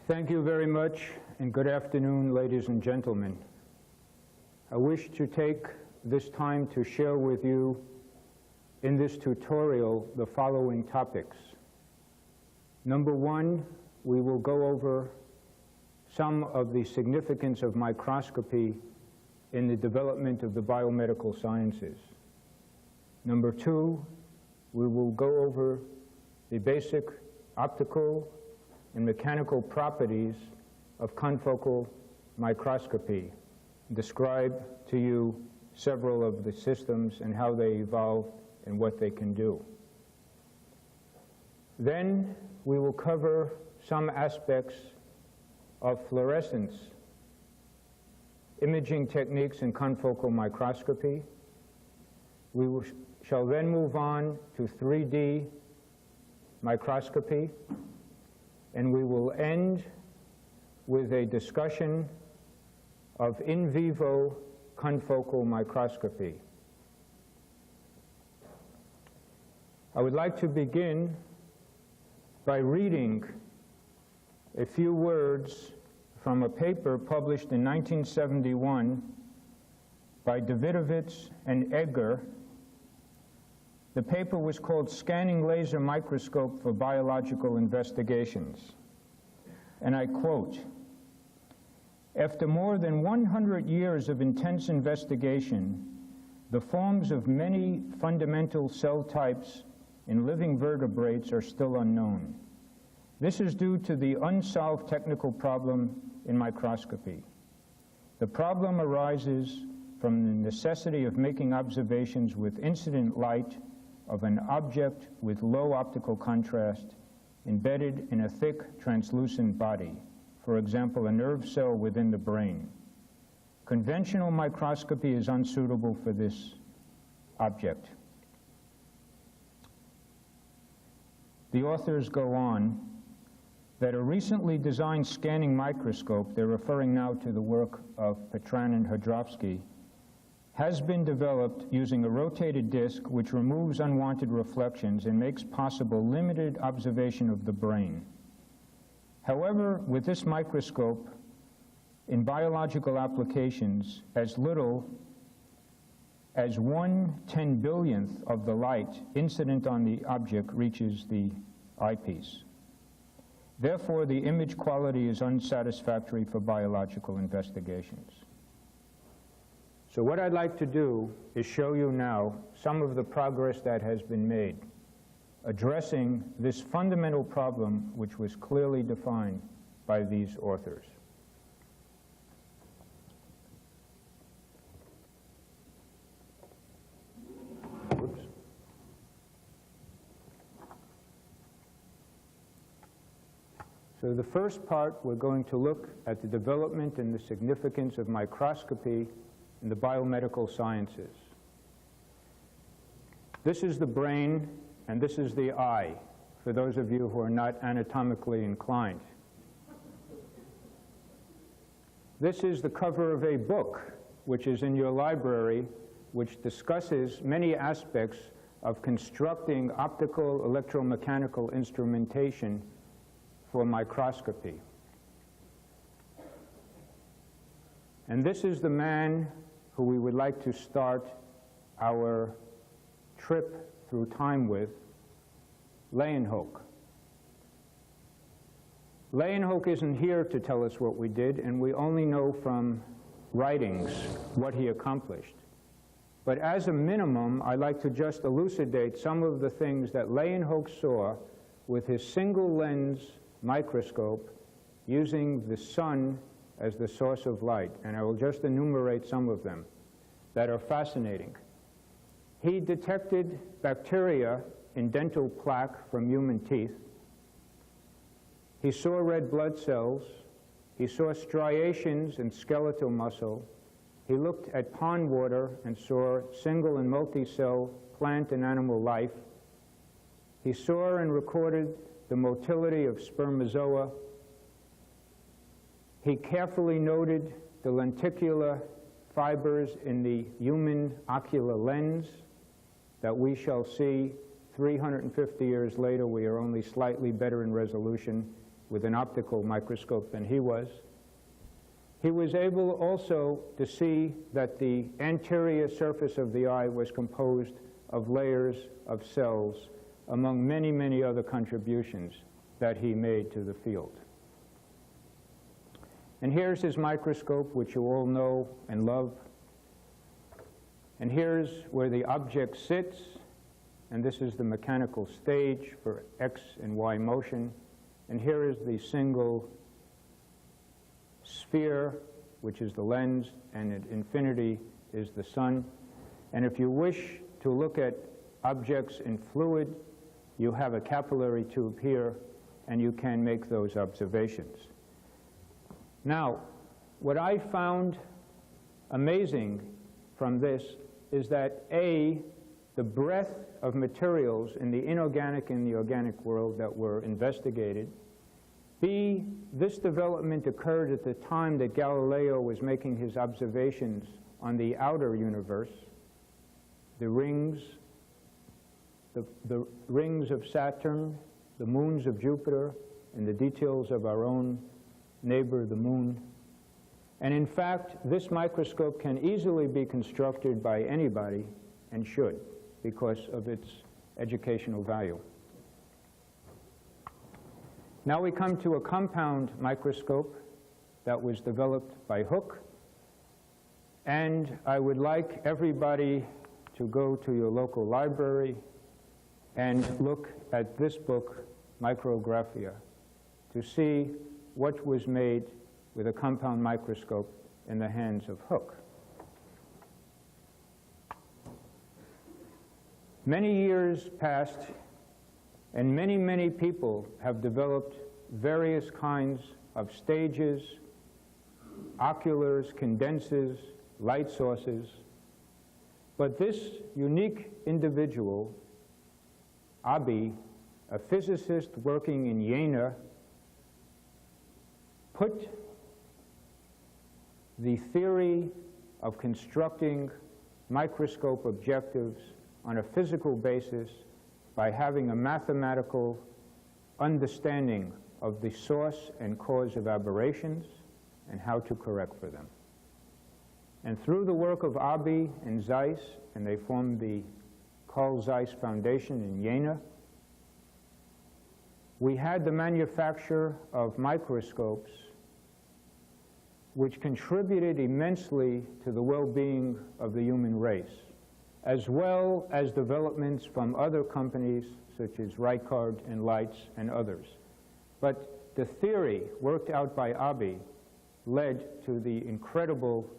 Thank you very much, and good afternoon, ladies and gentlemen. I wish to take this time to share with you in this tutorial the following topics. Number one, we will go over some of the significance of microscopy in the development of the biomedical sciences. Number two, we will go over the basic optical and mechanical properties of confocal microscopy, describe to you several of the systems and how they evolve and what they can do. Then we will cover some aspects of fluorescence, imaging techniques in confocal microscopy. We shall then move on to 3D microscopy, and we will end with a discussion of in vivo confocal microscopy. I would like to begin by reading a few words from a paper published in 1971 by Davidovich and Egger. The paper was called Scanning Laser Microscope for Biological Investigations. And I quote, "After more than 100 years of intense investigation, the forms of many fundamental cell types in living vertebrates are still unknown. This is due to the unsolved technical problem in microscopy. The problem arises from the necessity of making observations with incident light of an object with low optical contrast embedded in a thick translucent body, for example, a nerve cell within the brain. Conventional microscopy is unsuitable for this object." The authors go on that a recently designed scanning microscope, they're referring now to the work of Petran and Hodrovsky, has been developed using a rotated disc which removes unwanted reflections and makes possible limited observation of the brain. However, with this microscope, in biological applications, as little as 1/10,000,000th of the light incident on the object reaches the eyepiece. Therefore, the image quality is unsatisfactory for biological investigations. So what I'd like to do is show you now some of the progress that has been made addressing this fundamental problem which was clearly defined by these authors. Oops. So the first part, we're going to look at the development and the significance of microscopy in the biomedical sciences. This is the brain, and this is the eye, for those of you who are not anatomically inclined. This is the cover of a book, which is in your library, which discusses many aspects of constructing optical electromechanical instrumentation for microscopy. And this is the man who we would like to start our trip through time with, Leeuwenhoek. Leeuwenhoek isn't here to tell us what we did, and we only know from writings what he accomplished. But as a minimum, I'd like to just elucidate some of the things that Leeuwenhoek saw with his single lens microscope using the sun as the source of light, and I will just enumerate some of them that are fascinating. He detected bacteria in dental plaque from human teeth. He saw red blood cells. He saw striations in skeletal muscle. He looked at pond water and saw single and multi-cell plant and animal life. He saw and recorded the motility of spermazoa. He carefully noted the lenticular fibers in the human ocular lens that we shall see 350 years later. We are only slightly better in resolution with an optical microscope than he was. He was able also to see that the anterior surface of the eye was composed of layers of cells, among many, many other contributions that he made to the field. And here's his microscope, which you all know and love. And here's where the object sits, and this is the mechanical stage for X and Y motion. And here is the single sphere, which is the lens, and at infinity is the sun. And if you wish to look at objects in fluid, you have a capillary tube here, and you can make those observations. Now, what I found amazing from this is that A, the breadth of materials in the inorganic and the organic world that were investigated. B, this development occurred at the time that Galileo was making his observations on the outer universe, the rings of Saturn, the moons of Jupiter, and the details of our own neighbor, the moon. And in fact, this microscope can easily be constructed by anybody, and should, because of its educational value. Now we come to a compound microscope that was developed by Hooke, and I would like everybody to go to your local library and look at this book, Micrographia, to see what was made with a compound microscope in the hands of Hooke. Many years passed, and many, many people have developed various kinds of stages, oculars, condensers, light sources. But this unique individual, Abi, a physicist working in Jena, put the theory of constructing microscope objectives on a physical basis by having a mathematical understanding of the source and cause of aberrations and how to correct for them. And through the work of Abi and Zeiss, and they formed the Carl Zeiss Foundation in Jena, we had the manufacture of microscopes which contributed immensely to the well-being of the human race, as well as developments from other companies such as Reichard and Leitz and others. But the theory worked out by Abi led to the incredible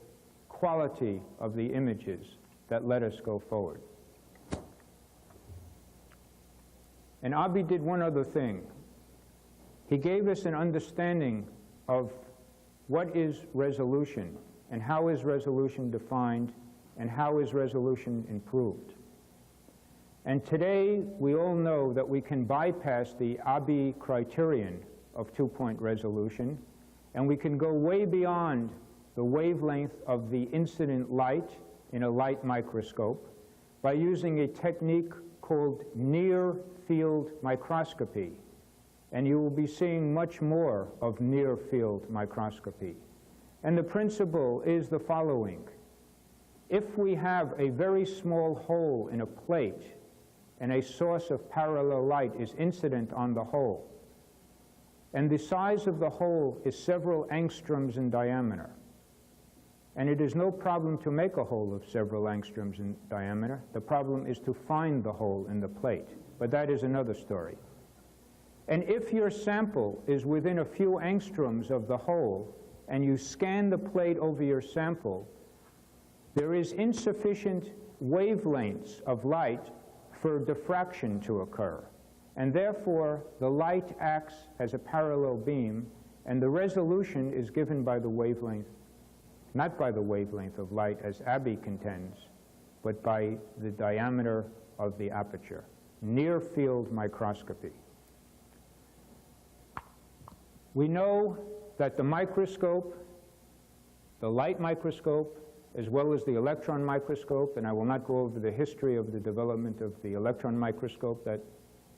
quality of the images that let us go forward. And Abi did one other thing. He gave us an understanding of what is resolution, and how is resolution defined, and how is resolution improved. And today, we all know that we can bypass the Abi criterion of two-point resolution, and we can go way beyond the wavelength of the incident light in a light microscope by using a technique called near-field microscopy. And you will be seeing much more of near-field microscopy. And the principle is the following. If we have a very small hole in a plate and a source of parallel light is incident on the hole, and the size of the hole is several angstroms in diameter, and it is no problem to make a hole of several angstroms in diameter, the problem is to find the hole in the plate. But that is another story. And if your sample is within a few angstroms of the hole, and you scan the plate over your sample, there is insufficient wavelengths of light for diffraction to occur. And therefore, the light acts as a parallel beam, and the resolution is given by the wavelength, not by the wavelength of light as Abi contends, but by the diameter of the aperture. Near-field microscopy. We know that the microscope, the light microscope, as well as the electron microscope, and I will not go over the history of the development of the electron microscope that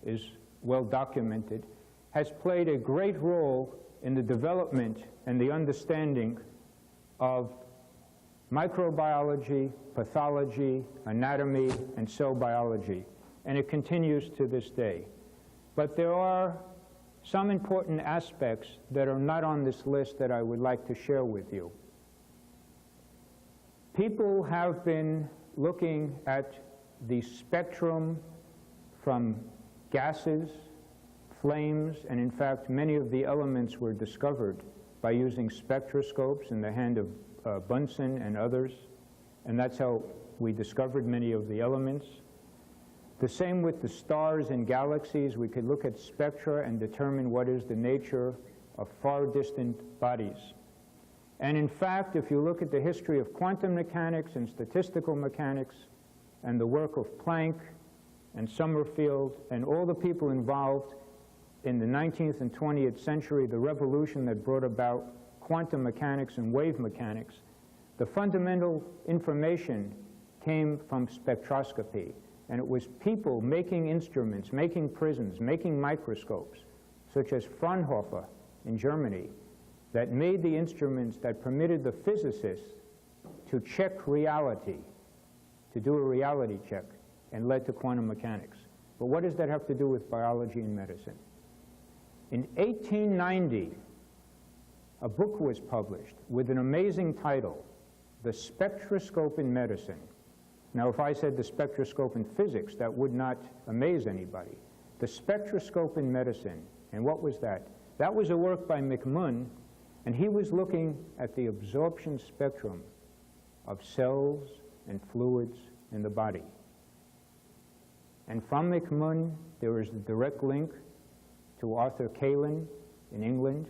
is well documented, has played a great role in the development and the understanding of microbiology, pathology, anatomy, and cell biology, and it continues to this day. But there are some important aspects that are not on this list that I would like to share with you. People have been looking at the spectrum from gases, flames, and in fact many of the elements were discovered by using spectroscopes in the hand of Bunsen and others, and that's how we discovered many of the elements. The same with the stars and galaxies. We could look at spectra and determine what is the nature of far distant bodies. And in fact, if you look at the history of quantum mechanics and statistical mechanics and the work of Planck and Sommerfeld and all the people involved in the 19th and 20th century, the revolution that brought about quantum mechanics and wave mechanics, the fundamental information came from spectroscopy. And it was people making instruments, making prisms, making microscopes, such as Fraunhofer in Germany, that made the instruments that permitted the physicists to check reality, to do a reality check, and led to quantum mechanics. But what does that have to do with biology and medicine? In 1890, a book was published with an amazing title, The Spectroscope in Medicine. Now, if I said the spectroscope in physics, that would not amaze anybody. The spectroscope in medicine, and what was that? That was a work by McMunn, and he was looking at the absorption spectrum of cells and fluids in the body. And from McMunn, there is a direct link to Arthur Kalin in England,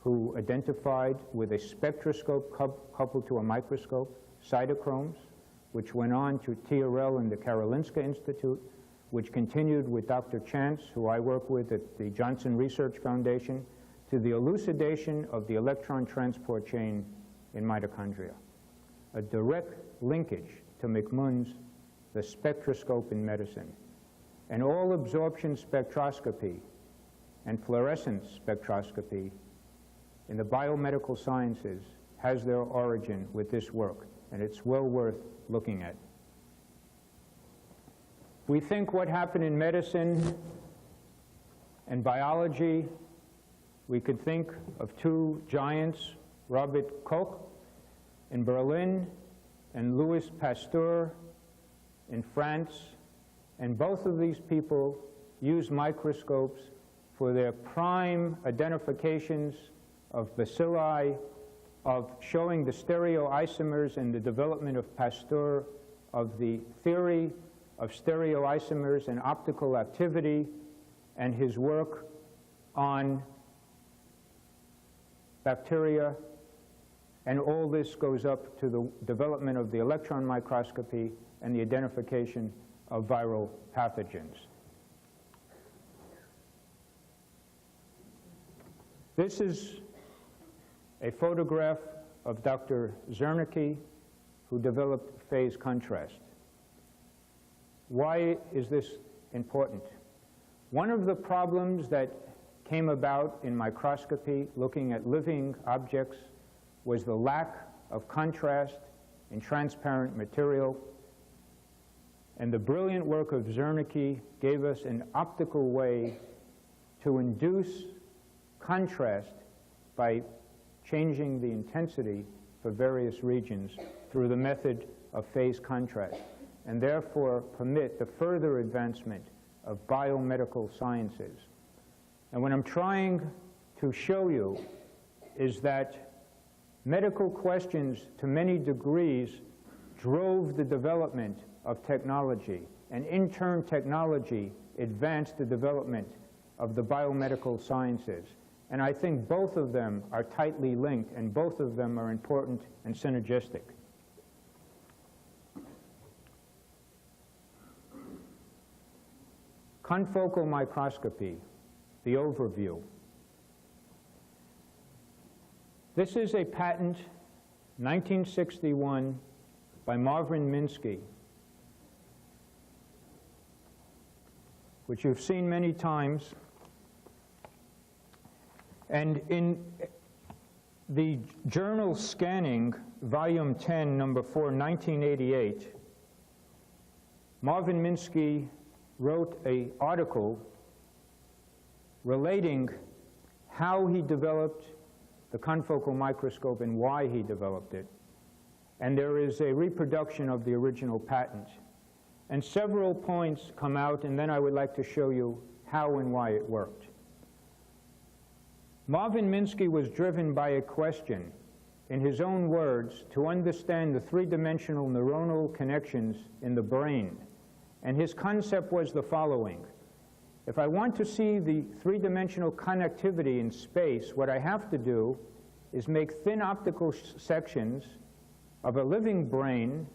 who identified with a spectroscope coupled to a microscope, cytochromes, which went on to Tyrrell and the Karolinska Institute, which continued with Dr. Chance, who I work with at the Johnson Research Foundation, to the elucidation of the electron transport chain in mitochondria. A direct linkage to McMunn's The Spectroscope in Medicine. And all absorption spectroscopy and fluorescence spectroscopy in the biomedical sciences has their origin with this work, and it's well worth looking at. We think what happened in medicine and biology, we could think of two giants, Robert Koch in Berlin and Louis Pasteur in France, and both of these people used microscopes for their prime identifications of bacilli, of showing the stereoisomers and the development of Pasteur of the theory of stereoisomers and optical activity, and his work on bacteria, and all this goes up to the development of the electron microscopy and the identification of viral pathogens. This is a photograph of Dr. Zernike, who developed phase contrast. Why is this important? One of the problems that came about in microscopy, looking at living objects, was the lack of contrast in transparent material. And the brilliant work of Zernike gave us an optical way to induce contrast by changing the intensity for various regions through the method of phase contrast, and therefore permit the further advancement of biomedical sciences. And what I'm trying to show you is that medical questions, to many degrees, drove the development of technology, and in turn technology advanced the development of the biomedical sciences. And I think both of them are tightly linked, and both of them are important and synergistic. Confocal microscopy, the overview. This is a patent, 1961, by Marvin Minsky, which you've seen many times. And in the journal Scanning, volume 10, number 4, 1988, Marvin Minsky wrote an article relating how he developed the confocal microscope and why he developed it. And there is a reproduction of the original patent. And several points come out, and then I would like to show you how and why it worked. Marvin Minsky was driven by a question, in his own words, to understand the three-dimensional neuronal connections in the brain. And his concept was the following. If I want to see the three-dimensional connectivity in space, what I have to do is make thin optical sections of a living brain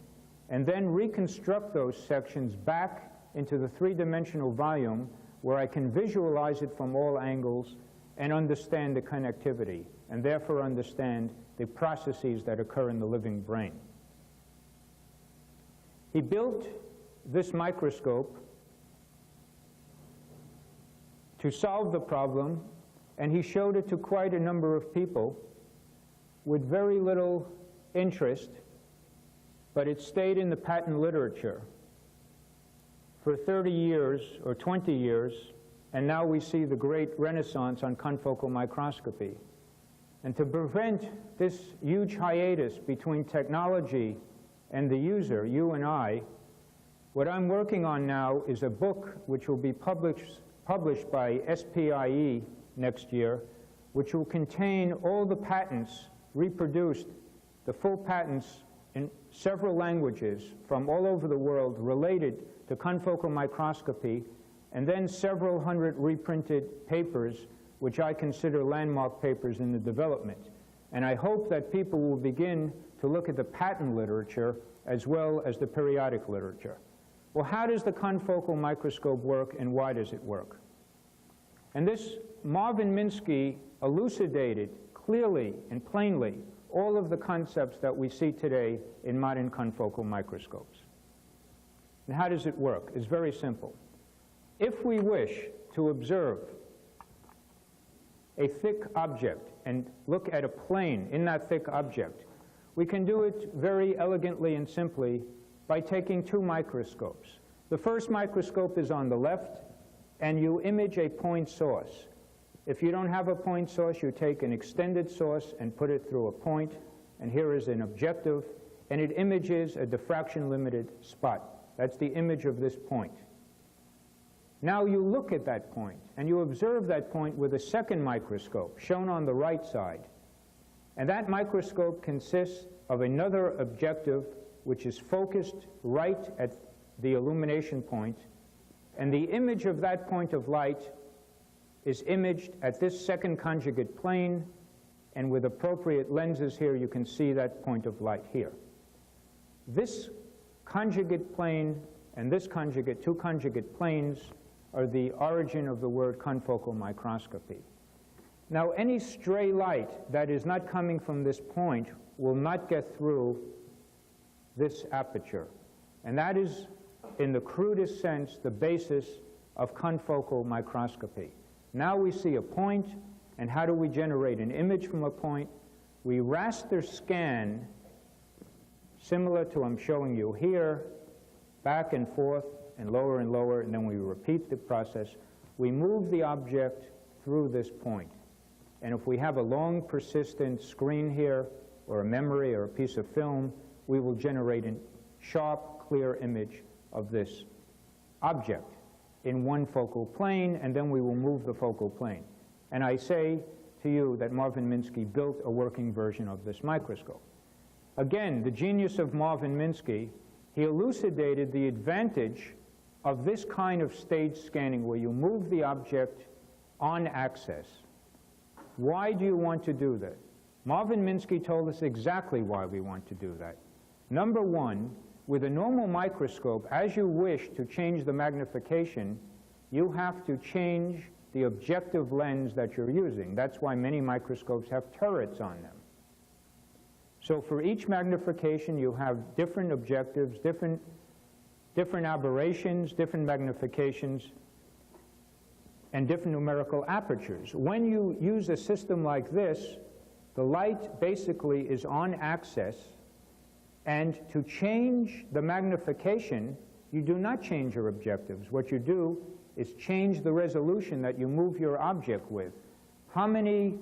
and then reconstruct those sections back into the three-dimensional volume where I can visualize it from all angles and understand the connectivity, and therefore understand the processes that occur in the living brain. He built this microscope to solve the problem, and he showed it to quite a number of people with very little interest, but it stayed in the patent literature for 30 years or 20 years, and now we see the great renaissance on confocal microscopy. And to prevent this huge hiatus between technology and the user, you and I, what I'm working on now is a book which will be published by SPIE next year, which will contain all the patents reproduced, the full patents in several languages from all over the world related to confocal microscopy, and then several hundred reprinted papers, which I consider landmark papers in the development. And I hope that people will begin to look at the patent literature as well as the periodic literature. Well, how does the confocal microscope work, and why does it work? And this Marvin Minsky elucidated clearly and plainly all of the concepts that we see today in modern confocal microscopes. And how does it work? It's very simple. If we wish to observe a thick object and look at a plane in that thick object, we can do it very elegantly and simply by taking two microscopes. The first microscope is on the left, and you image a point source. If you don't have a point source, you take an extended source and put it through a point, and here is an objective, and it images a diffraction-limited spot. That's the image of this point. Now you look at that point, and you observe that point with a second microscope, shown on the right side. And that microscope consists of another objective which is focused right at the illumination point, and the image of that point of light is imaged at this second conjugate plane, and with appropriate lenses here you can see that point of light here. This conjugate plane and this conjugate, two conjugate planes, are the origin of the word confocal microscopy. Now, any stray light that is not coming from this point will not get through this aperture. And that is, in the crudest sense, the basis of confocal microscopy. Now we see a point, and how do we generate an image from a point? We raster scan, similar to I'm showing you here, back and forth, and lower, and then we repeat the process. We move the object through this point. And if we have a long, persistent screen here, or a memory, or a piece of film, we will generate a sharp, clear image of this object in one focal plane, and then we will move the focal plane. And I say to you that Marvin Minsky built a working version of this microscope. Again, the genius of Marvin Minsky, he elucidated the advantage of this kind of stage scanning where you move the object on axis. Why do you want to do that? Marvin Minsky told us exactly why we want to do that. Number one, with a normal microscope, as you wish to change the magnification, you have to change the objective lens that you're using. That's why many microscopes have turrets on them. So for each magnification, you have different objectives, different aberrations, different magnifications. and different numerical apertures. When you use a system like this, the light basically is on axis, and to change the magnification, you do not change your objectives. What you do is change the resolution that you move your object with. How many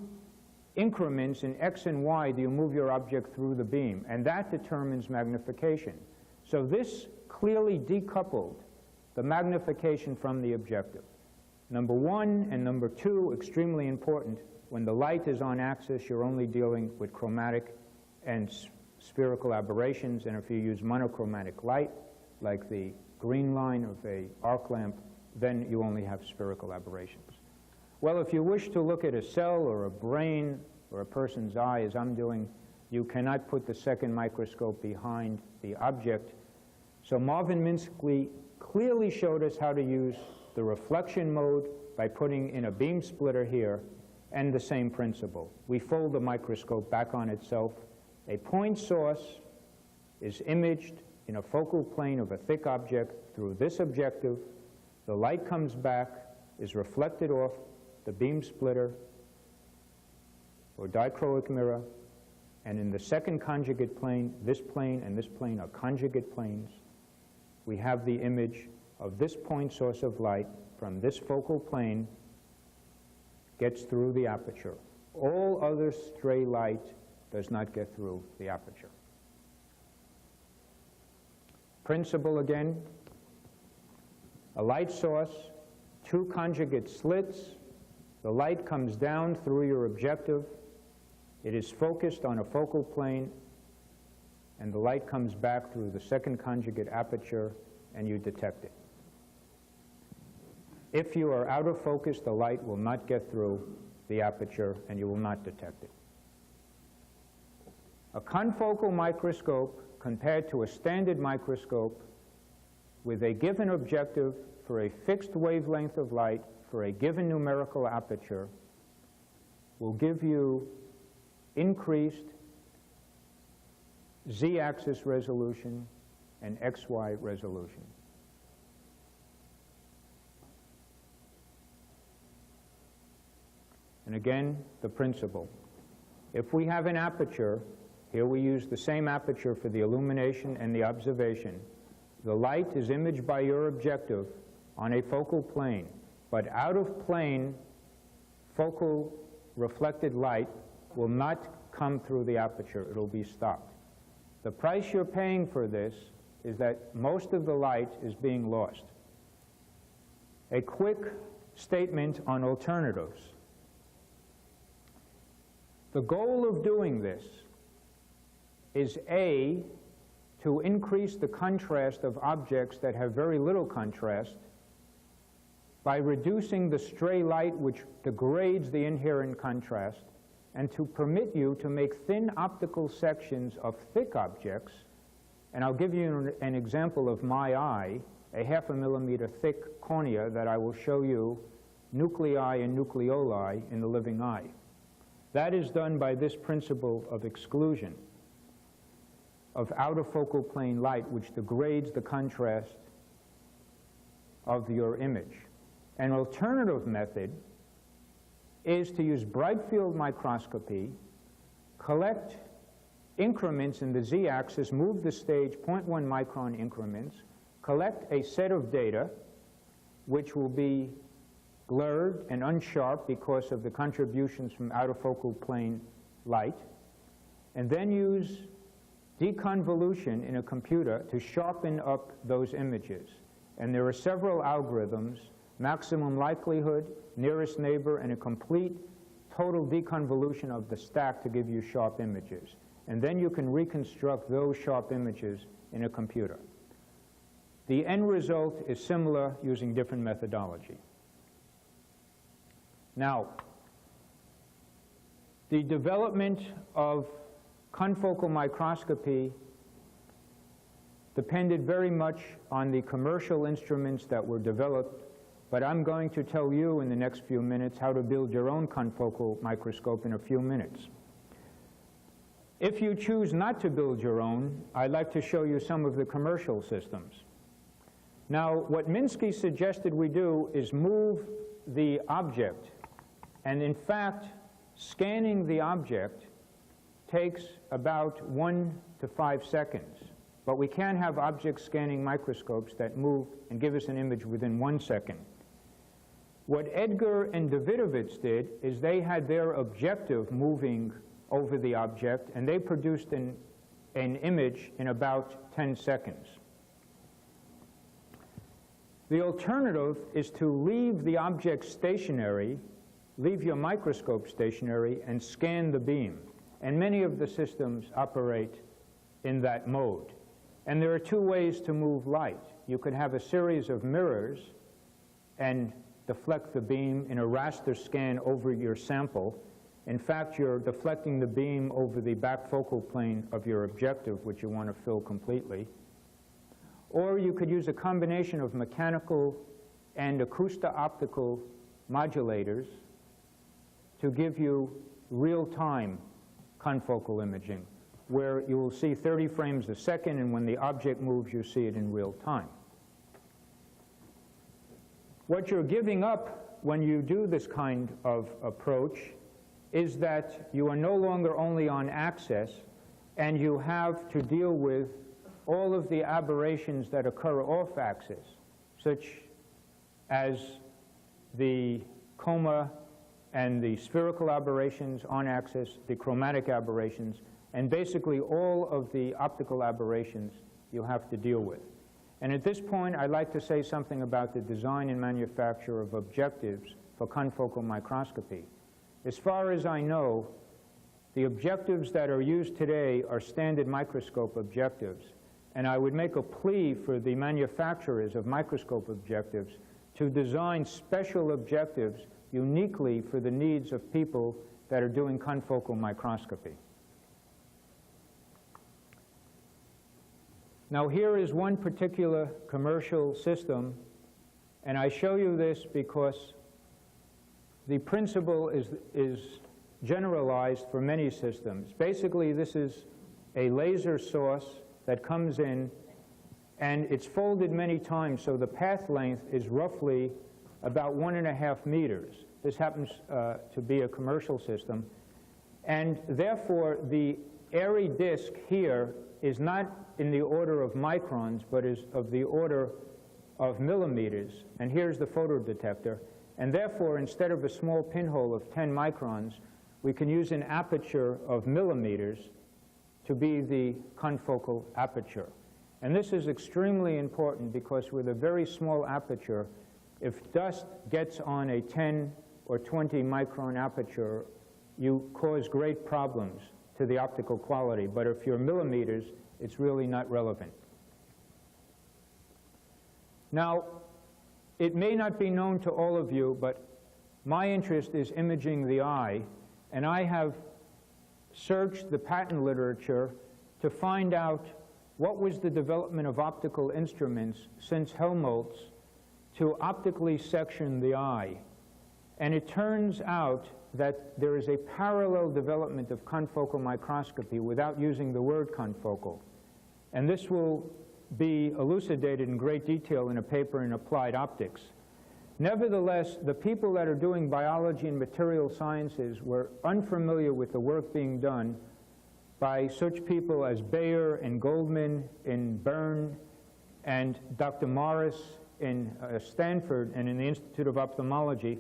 increments in x and y do you move your object through the beam? And that determines magnification. So this clearly decoupled the magnification from the objective. Number one and number two, extremely important. When the light is on axis, you're only dealing with chromatic and spherical aberrations, and if you use monochromatic light, like the green line of an arc lamp, then you only have spherical aberrations. Well, if you wish to look at a cell or a brain or a person's eye, as I'm doing, you cannot put the second microscope behind the object. So Marvin Minsky clearly showed us how to use the reflection mode by putting in a beam splitter here, and the same principle. We fold the microscope back on itself. A point source is imaged in a focal plane of a thick object through this objective. The light comes back, is reflected off the beam splitter or dichroic mirror, and in the second conjugate plane, this plane and this plane are conjugate planes. We have the image of this point source of light from this focal plane gets through the aperture. All other stray light does not get through the aperture. Principle again, a light source, two conjugate slits, the light comes down through your objective, it is focused on a focal plane, and the light comes back through the second conjugate aperture, and you detect it. If you are out of focus, the light will not get through the aperture, and you will not detect it. A confocal microscope compared to a standard microscope with a given objective for a fixed wavelength of light for a given numerical aperture will give you increased z-axis resolution and xy resolution. And again, the principle. If we have an aperture, here we use the same aperture for the illumination and the observation. The light is imaged by your objective on a focal plane, but out of plane, focal reflected light will not come through the aperture. It will be stopped. The price you're paying for this is that most of the light is being lost. A quick statement on alternatives. The goal of doing this is A, to increase the contrast of objects that have very little contrast by reducing the stray light which degrades the inherent contrast, and to permit you to make thin optical sections of thick objects. And I'll give you an example of my eye, a 0.5 millimeter thick cornea that I will show you nuclei and nucleoli in the living eye. That is done by this principle of exclusion, of out-of-focal plane light, which degrades the contrast of your image. An alternative method is to use bright field microscopy, collect increments in the z-axis, move the stage 0.1 micron increments, collect a set of data which will be blurred and unsharp because of the contributions from out-of-focal plane light, and then use deconvolution in a computer to sharpen up those images. And there are several algorithms: maximum likelihood, nearest neighbor, and a complete total deconvolution of the stack to give you sharp images. And then you can reconstruct those sharp images in a computer. The end result is similar using different methodology. Now, the development of confocal microscopy depended very much on the commercial instruments that were developed, but I'm going to tell you in the next few minutes how to build your own confocal microscope in a few minutes. If you choose not to build your own, I'd like to show you some of the commercial systems. Now, what Minsky suggested we do is move the object. And in fact, scanning the object takes about 1 to 5 seconds. But we can have object scanning microscopes that move and give us an image within 1 second. What Edgar and Davidovich did is they had their objective moving over the object, and they produced an image in about 10 seconds. The alternative is to leave the object stationary, leave your microscope stationary, and scan the beam. And many of the systems operate in that mode. And there are two ways to move light. You could have a series of mirrors and deflect the beam in a raster scan over your sample. In fact, you're deflecting the beam over the back focal plane of your objective, which you want to fill completely. Or you could use a combination of mechanical and acousto-optical modulators to give you real-time confocal imaging, where you will see 30 frames a second, and when the object moves, you see it in real time. What you're giving up when you do this kind of approach is that you are no longer only on axis, and you have to deal with all of the aberrations that occur off axis, such as the coma and the spherical aberrations on axis, the chromatic aberrations, and basically all of the optical aberrations you have to deal with. And at this point, I'd like to say something about the design and manufacture of objectives for confocal microscopy. As far as I know, the objectives that are used today are standard microscope objectives. And I would make a plea for the manufacturers of microscope objectives to design special objectives uniquely for the needs of people that are doing confocal microscopy. Now here is one particular commercial system, and I show you this because the principle is generalized for many systems. Basically, this is a laser source that comes in, and it's folded many times, so the path length is roughly about 1.5 meters. This happens to be a commercial system. And therefore, the airy disk here is not in the order of microns, but is of the order of millimeters. And here's the photodetector. And therefore, instead of a small pinhole of 10 microns, we can use an aperture of millimeters to be the confocal aperture. And this is extremely important because with a very small aperture, if dust gets on a 10 or 20 micron aperture, you cause great problems to the optical quality. But if you're millimeters, it's really not relevant. Now, it may not be known to all of you, but my interest is imaging the eye, and I have searched the patent literature to find out what was the development of optical instruments since Helmholtz to optically section the eye. And it turns out that there is a parallel development of confocal microscopy without using the word confocal. And this will be elucidated in great detail in a paper in Applied Optics. Nevertheless, the people that are doing biology and material sciences were unfamiliar with the work being done by such people as Bayer and Goldman in Bern and Dr. Morris in Stanford and in the Institute of Ophthalmology,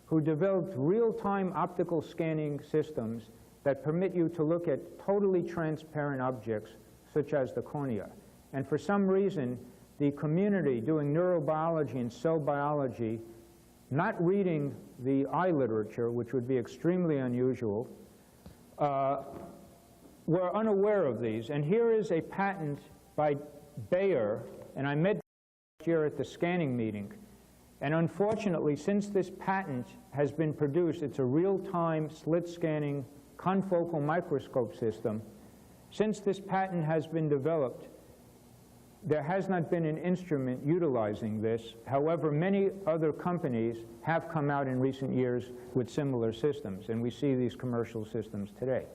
who developed real-time optical scanning systems that permit you to look at totally transparent objects such as the cornea. And for some reason, the community doing neurobiology and cell biology, not reading the eye literature, which would be extremely unusual, were unaware of these. And here is a patent by Bayer, and I met last year at the scanning meeting. And unfortunately, since this patent has been produced, it's a real-time slit scanning confocal microscope system. Since this patent has been developed, there has not been an instrument utilizing this. However, many other companies have come out in recent years with similar systems, and we see these commercial systems today.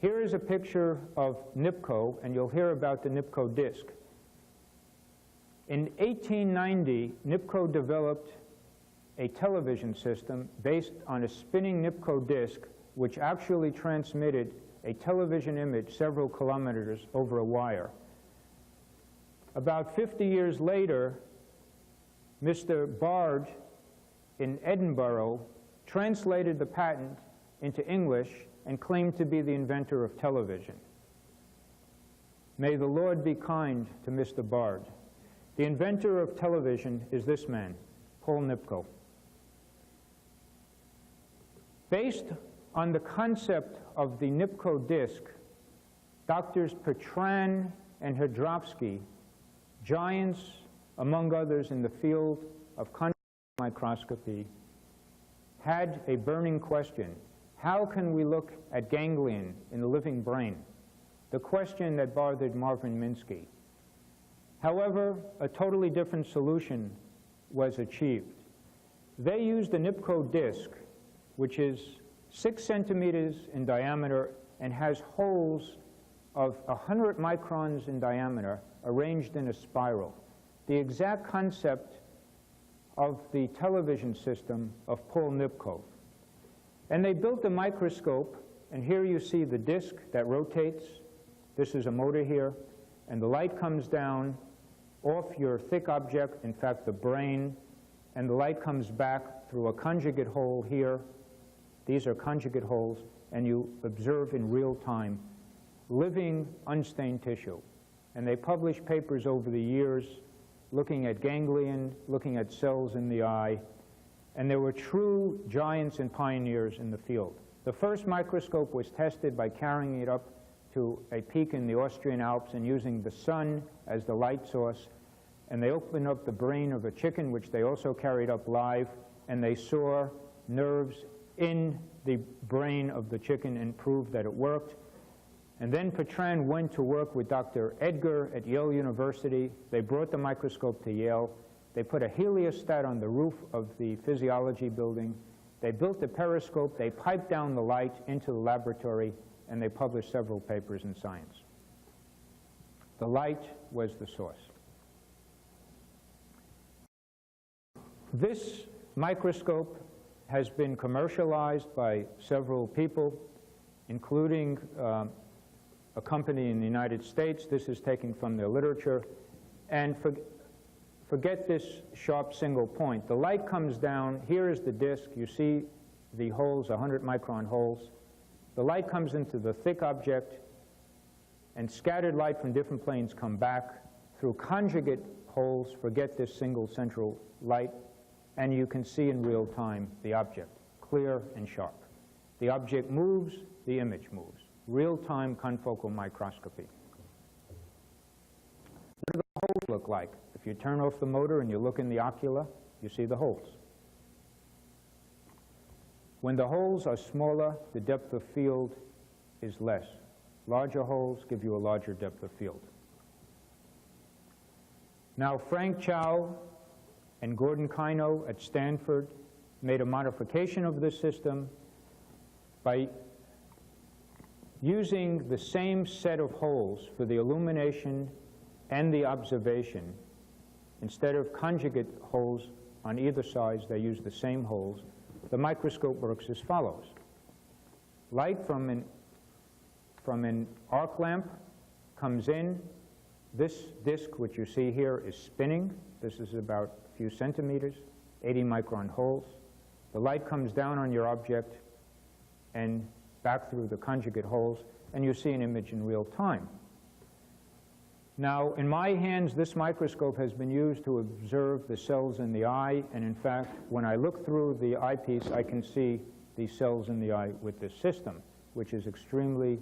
Here is a picture of NIPCO, and you'll hear about the NIPCO disc. In 1890, NIPCO developed a television system based on a spinning NIPCO disc which actually transmitted a television image several kilometers over a wire. About 50 years later, Mr. Bard in Edinburgh translated the patent into English and claimed to be the inventor of television. May the Lord be kind to Mr. Bard. The inventor of television is this man, Paul NIPCO. Based on the concept of the NIPCO disc, Doctors Petran and Hrdovsky, giants among others in the field of confocal microscopy, had a burning question. How can we look at ganglion in the living brain? The question that bothered Marvin Minsky. However, a totally different solution was achieved. They used a NIPCO disc, which is 6 centimeters in diameter and has holes of 100 microns in diameter arranged in a spiral. The exact concept of the television system of Paul NIPCO. And they built a microscope, and here you see the disc that rotates. This is a motor here, and the light comes down off your thick object, in fact the brain, and the light comes back through a conjugate hole here. These are conjugate holes, and you observe in real time living unstained tissue. And they published papers over the years looking at ganglion, looking at cells in the eye, and there were true giants and pioneers in the field. The first microscope was tested by carrying it up to a peak in the Austrian Alps and using the sun as the light source, and they opened up the brain of a chicken, which they also carried up live, and they saw nerves in the brain of the chicken and proved that it worked. And then Petran went to work with Dr. Edgar at Yale University. They brought the microscope to Yale. They put a heliostat on the roof of the physiology building. They built a periscope. They piped down the light into the laboratory, and they published several papers in Science. The light was the source. This microscope has been commercialized by several people, including a company in the United States. This is taken from their literature. And forget this sharp single point. The light comes down. Here is the disc. You see the holes, 100-micron holes. The light comes into the thick object, and scattered light from different planes come back through conjugate holes. Forget this single central light. And you can see in real time the object, clear and sharp. The object moves, the image moves. Real-time confocal microscopy. What do the holes look like? If you turn off the motor and you look in the ocula, you see the holes. When the holes are smaller, the depth of field is less. Larger holes give you a larger depth of field. Now, Frank Chow and Gordon Kino at Stanford made a modification of this system by using the same set of holes for the illumination and the observation. Instead of conjugate holes on either side, they use the same holes. The microscope works as follows. Light from an arc lamp comes in. This disc, which you see here, is spinning. This is about a few centimeters, 80-micron holes. The light comes down on your object and back through the conjugate holes, and you see an image in real time. Now, in my hands, this microscope has been used to observe the cells in the eye, and in fact, when I look through the eyepiece, I can see these cells in the eye with this system, which is extremely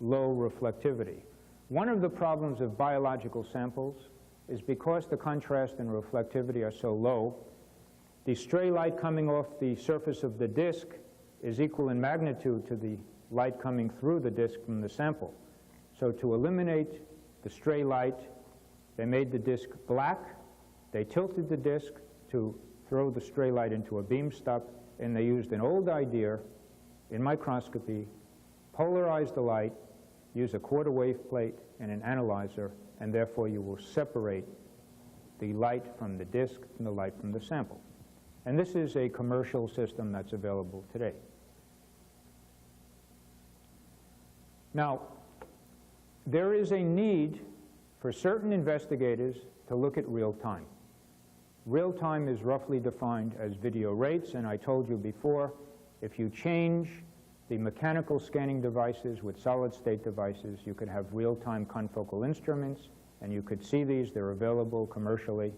low reflectivity. One of the problems of biological samples is because the contrast and reflectivity are so low, the stray light coming off the surface of the disc is equal in magnitude to the light coming through the disc from the sample. So to eliminate the stray light, they made the disc black. They tilted the disc to throw the stray light into a beam stop, and they used an old idea in microscopy, polarize the light, use a quarter wave plate and an analyzer, and therefore you will separate the light from the disk and the light from the sample. And this is a commercial system that's available today. Now, there is a need for certain investigators to look at real time. Real time is roughly defined as video rates, and I told you before, if you change the mechanical scanning devices with solid-state devices, you could have real-time confocal instruments, and you could see these. They're available commercially.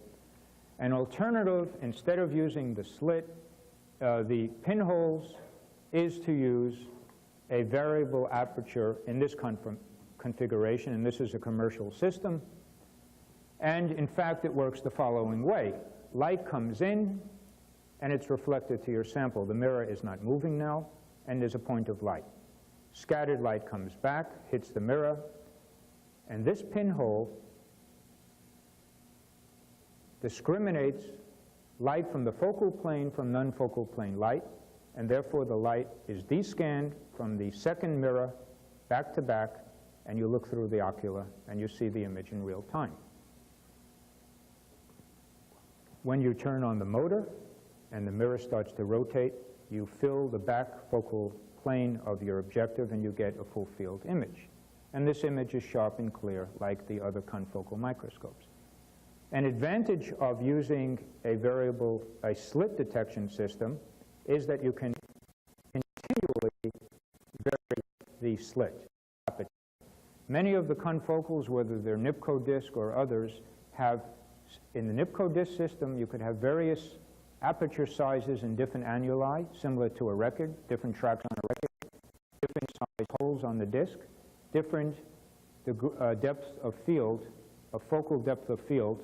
An alternative, instead of using the slit, the pinholes, is to use a variable aperture in this configuration, and this is a commercial system. And in fact, it works the following way. Light comes in, and it's reflected to your sample. The mirror is not moving now, and there's a point of light. Scattered light comes back, hits the mirror, and this pinhole discriminates light from the focal plane from non-focal plane light, and therefore the light is descanned from the second mirror back to back, and you look through the ocular and you see the image in real time. When you turn on the motor and the mirror starts to rotate, you fill the back focal plane of your objective and you get a full field image. And this image is sharp and clear like the other confocal microscopes. An advantage of using a slit detection system is that you can continually vary the slit. Many of the confocals, whether they're NIPCO disc or others, have, in the NIPCO disc system, you could have various aperture sizes in different annuli, similar to a record, different tracks on a record, different size holes on the disc, different depth of field, a focal depth of field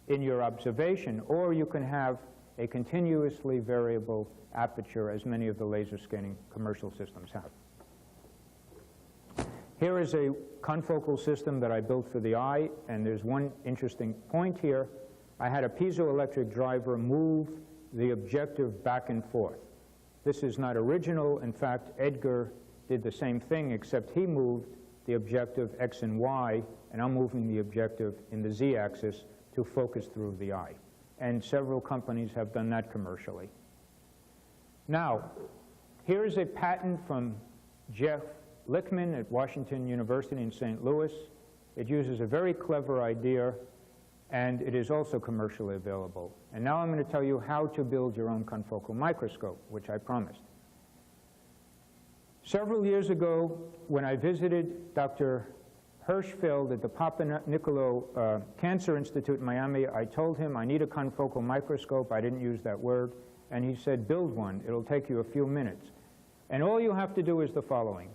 in your observation, or you can have a continuously variable aperture, as many of the laser scanning commercial systems have. Here is a confocal system that I built for the eye, and there's one interesting point here. I had a piezoelectric driver move the objective back and forth. This is not original. In fact, Edgar did the same thing, except he moved the objective X and Y, and I'm moving the objective in the Z-axis to focus through the eye. And several companies have done that commercially. Now, here is a patent from Jeff Lichtman at Washington University in St. Louis. It uses a very clever idea, and it is also commercially available. And now I'm going to tell you how to build your own confocal microscope, which I promised. Several years ago, when I visited Dr. Hirschfeld at the Papa Nicolau Cancer Institute in Miami, I told him I need a confocal microscope. I didn't use that word. And he said, build one. It'll take you a few minutes. And all you have to do is the following.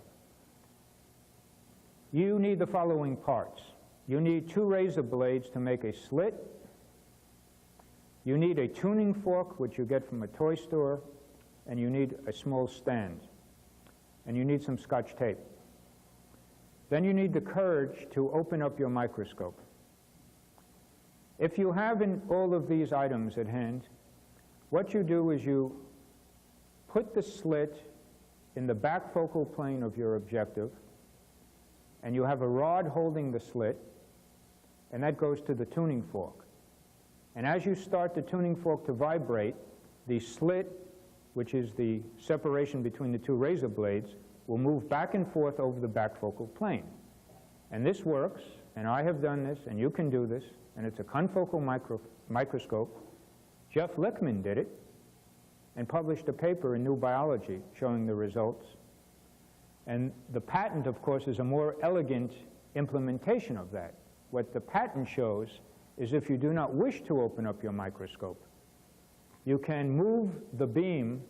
You need the following parts. You need 2 razor blades to make a slit. You need a tuning fork, which you get from a toy store. And you need a small stand. And you need some Scotch tape. Then you need the courage to open up your microscope. If you have all of these items at hand, what you do is you put the slit in the back focal plane of your objective, and you have a rod holding the slit, and that goes to the tuning fork. And as you start the tuning fork to vibrate, the slit, which is the separation between the 2 razor blades, will move back and forth over the back focal plane. And this works, and I have done this, and you can do this, and it's a confocal microscope. Jeff Lichtman did it and published a paper in New Biology showing the results. And the patent, of course, is a more elegant implementation of that. What the patent shows is if you do not wish to open up your microscope, you can move the beam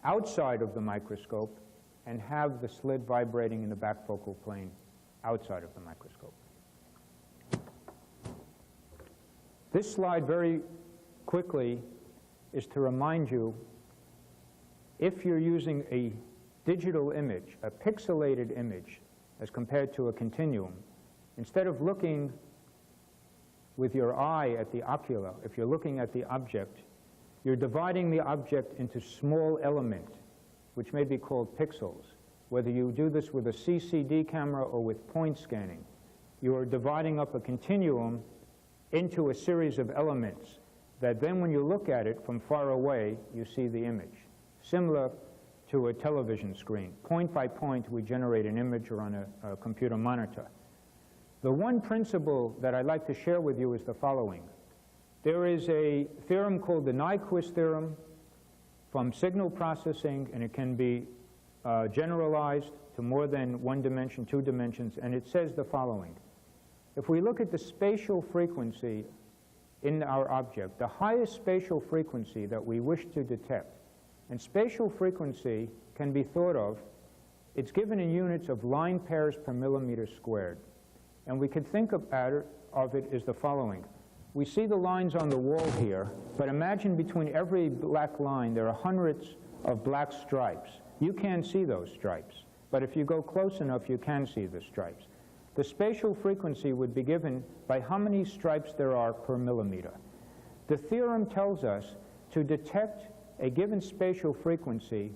outside of the microscope and have the slit vibrating in the back focal plane outside of the microscope. This slide very quickly is to remind you, if you're using a digital image, a pixelated image, as compared to a continuum, instead of looking with your eye at the ocular, if you're looking at the object, you're dividing the object into small elements, which may be called pixels. Whether you do this with a CCD camera or with point scanning, you are dividing up a continuum into a series of elements that then when you look at it from far away, you see the image. Similar to a television screen. Point by point, we generate an image or on a computer monitor. The one principle that I'd like to share with you is the following. There is a theorem called the Nyquist theorem from signal processing, and it can be generalized to more than one dimension, 2 dimensions, and it says the following. If we look at the spatial frequency in our object, the highest spatial frequency that we wish to detect, and spatial frequency can be thought of, it's given in units of line pairs per millimeter squared. And we could think of it as the following. We see the lines on the wall here, but imagine between every black line there are hundreds of black stripes. You can't see those stripes, but if you go close enough, you can see the stripes. The spatial frequency would be given by how many stripes there are per millimeter. The theorem tells us to detect a given spatial frequency,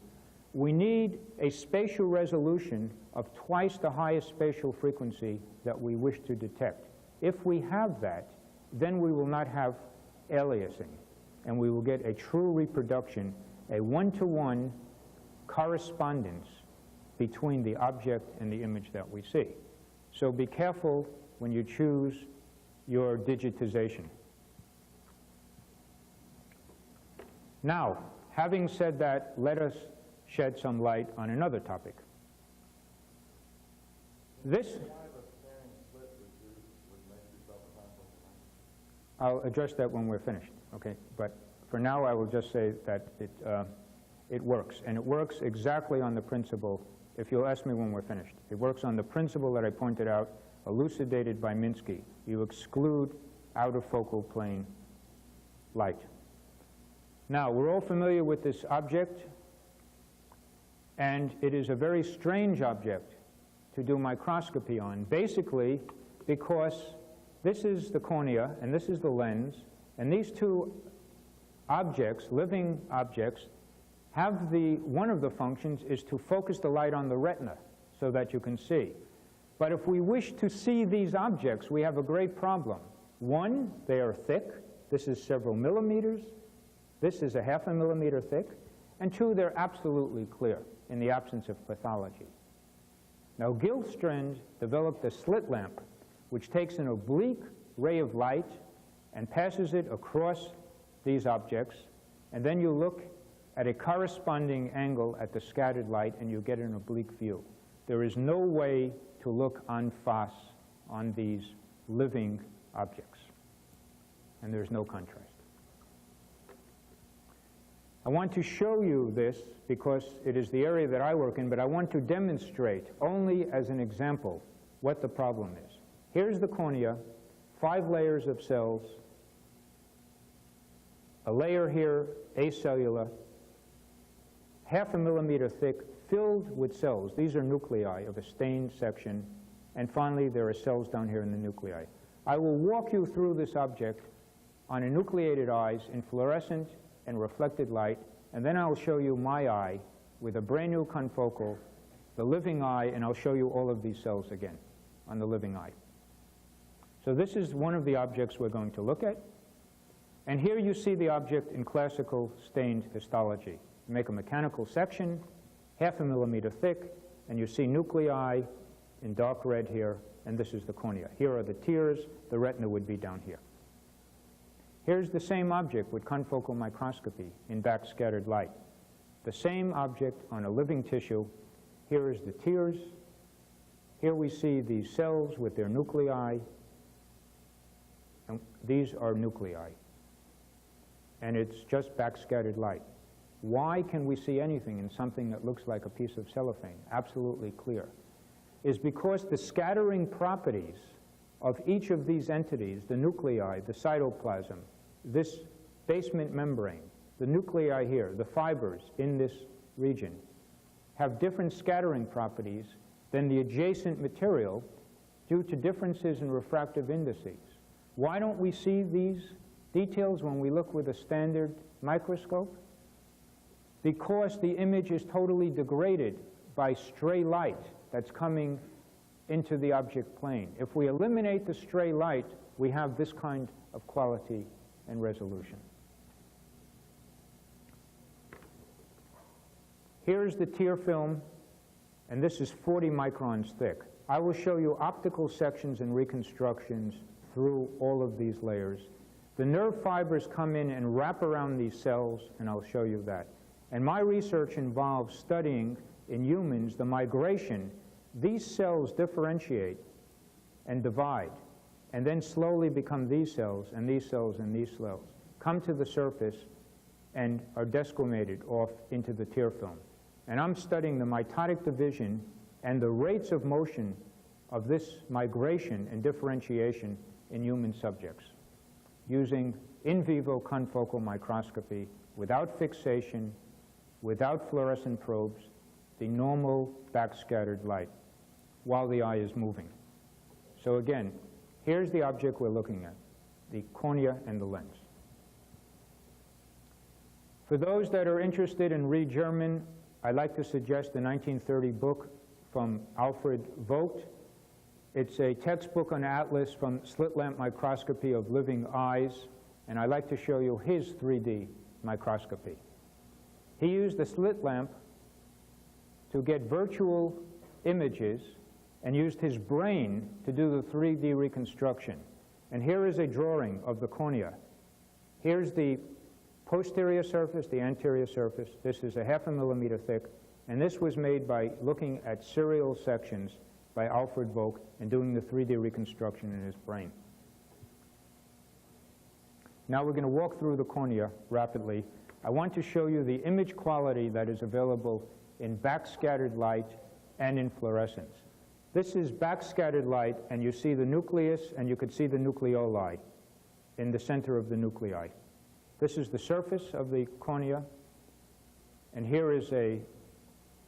we need a spatial resolution of twice the highest spatial frequency that we wish to detect. If we have that, then we will not have aliasing, and we will get a true reproduction, a one-to-one correspondence between the object and the image that we see. So be careful when you choose your digitization. Now, having said that, let us shed some light on another topic. I'll address that when we're finished, okay? But for now, I will just say that it works, and it works exactly on the principle, if you'll ask me when we're finished. It works on the principle that I pointed out, elucidated by Minsky. You exclude out-of-focal plane light. Now, we're all familiar with this object, and it is a very strange object to do microscopy on, basically because this is the cornea, and this is the lens, and these two objects, living objects, have one of the functions is to focus the light on the retina so that you can see. But if we wish to see these objects, we have a great problem. One, they are thick. This is several millimeters. This is a half a millimeter thick. And two, they're absolutely clear in the absence of pathology. Now, Gilstrand developed a slit lamp which takes an oblique ray of light and passes it across these objects, and then you look at a corresponding angle at the scattered light and you get an oblique view. There is no way to look en face on these living objects, and there's no contrast. I want to show you this because it is the area that I work in, but I want to demonstrate only as an example what the problem is. Here's the cornea, 5 layers of cells, a layer here, acellular, half a millimeter thick, filled with cells. These are nuclei of a stained section, and finally there are cells down here in the nuclei. I will walk you through this object on enucleated eyes in fluorescent and reflected light, and then I'll show you my eye with a brand new confocal, the living eye, and I'll show you all of these cells again on the living eye. So this is one of the objects we're going to look at. And here you see the object in classical stained histology. You make a mechanical section, half a millimeter thick, and you see nuclei in dark red here, and this is the cornea. Here are the tears. The retina would be down here. Here's the same object with confocal microscopy in backscattered light. The same object on a living tissue. Here is the tears. Here we see these cells with their nuclei. And these are nuclei. And it's just backscattered light. Why can we see anything in something that looks like a piece of cellophane? Absolutely clear. Is because the scattering properties of each of these entities, the nuclei, the cytoplasm, this basement membrane, the nuclei here, the fibers in this region, have different scattering properties than the adjacent material due to differences in refractive indices. Why don't we see these details when we look with a standard microscope? Because the image is totally degraded by stray light that's coming into the object plane. If we eliminate the stray light, we have this kind of quality and resolution. Here's the tear film, and this is 40 microns thick. I will show you optical sections and reconstructions through all of these layers. The nerve fibers come in and wrap around these cells, and I'll show you that. And my research involves studying in humans the migration. These cells differentiate and divide, and then slowly become these cells, and these cells, and these cells, come to the surface and are desquamated off into the tear film. And I'm studying the mitotic division and the rates of motion of this migration and differentiation in human subjects using in vivo confocal microscopy without fixation, without fluorescent probes, the normal backscattered light while the eye is moving. So again, here's the object we're looking at, the cornea and the lens. For those that are interested in read German, I'd like to suggest the 1930 book from Alfred Vogt. It's a textbook on atlas from slit lamp microscopy of living eyes, and I'd like to show you his 3D microscopy. He used the slit lamp to get virtual images and used his brain to do the 3D reconstruction. And here is a drawing of the cornea. Here's the posterior surface, the anterior surface. This is a 0.5 millimeter thick, and this was made by looking at serial sections by Alfred Vogt and doing the 3D reconstruction in his brain. Now we're going to walk through the cornea rapidly. I want to show you the image quality that is available in backscattered light and in fluorescence. This is backscattered light, and you see the nucleus, and you could see the nucleoli in the center of the nuclei. This is the surface of the cornea, and here is a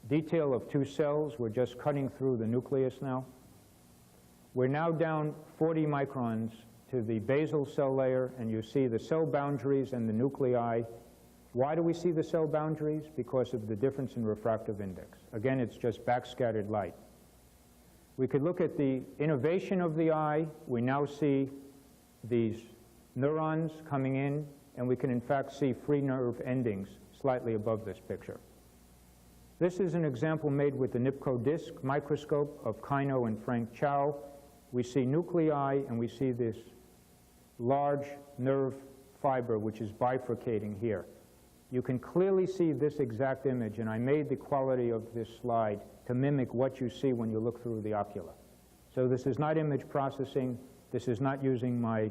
detail of 2 cells. We're just cutting through the nucleus now. We're now down 40 microns to the basal cell layer, and you see the cell boundaries and the nuclei. Why do we see the cell boundaries? Because of the difference in refractive index. Again, it's just backscattered light. We could look at the innervation of the eye. We now see these neurons coming in, and we can in fact see free nerve endings slightly above this picture. This is an example made with the NIPCO disc microscope of Kino and Frank Chow. We see nuclei, and we see this large nerve fiber which is bifurcating here. You can clearly see this exact image, and I made the quality of this slide to mimic what you see when you look through the ocula. So this is not image processing. This is not using my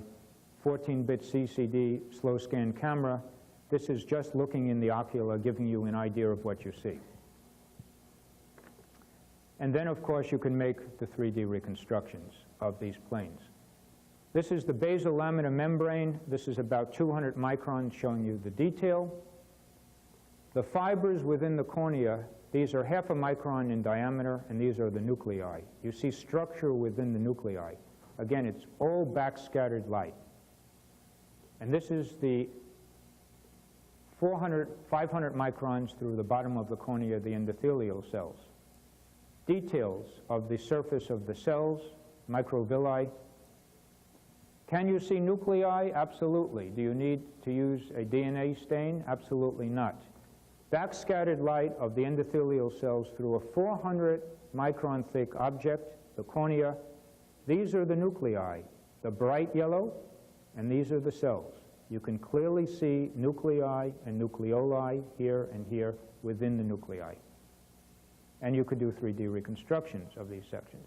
14-bit CCD slow scan camera. This is just looking in the ocula, giving you an idea of what you see. And then, of course, you can make the 3D reconstructions of these planes. This is the basal laminar membrane. This is about 200 microns, showing you the detail. The fibers within the cornea, these are 0.5 micron in diameter, and these are the nuclei. You see structure within the nuclei. Again, it's all backscattered light. And this is the 500 microns through the bottom of the cornea, the endothelial cells. Details of the surface of the cells, microvilli. Can you see nuclei? Absolutely. Do you need to use a DNA stain? Absolutely not. Backscattered light of the endothelial cells through a 400 micron thick object, the cornea. These are the nuclei, the bright yellow, and these are the cells. You can clearly see nuclei and nucleoli here and here within the nuclei. And you could do 3D reconstructions of these sections.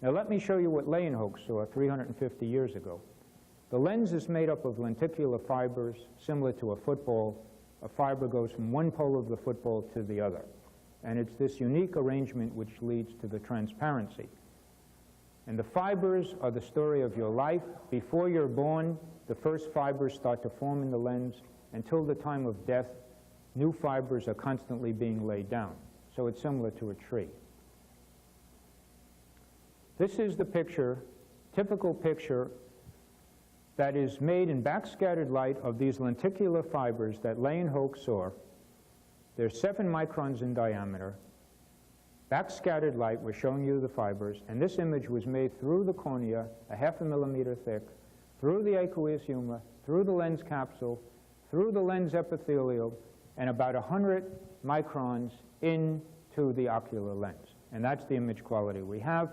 Now let me show you what Leeuwenhoek saw 350 years ago. The lens is made up of lenticular fibers similar to a football. A fiber goes from one pole of the football to the other. And it's this unique arrangement which leads to the transparency. And the fibers are the story of your life. Before you're born, the first fibers start to form in the lens. Until the time of death, new fibers are constantly being laid down. So it's similar to a tree. This is the picture, typical picture, that is made in backscattered light of these lenticular fibers that Leeuwenhoek saw. They're 7 microns in diameter. Backscattered light, we're showing you the fibers, and this image was made through the cornea, a 0.5 millimeter thick, through the aqueous humor, through the lens capsule, through the lens epithelium, and about 100 microns into the ocular lens. And that's the image quality we have.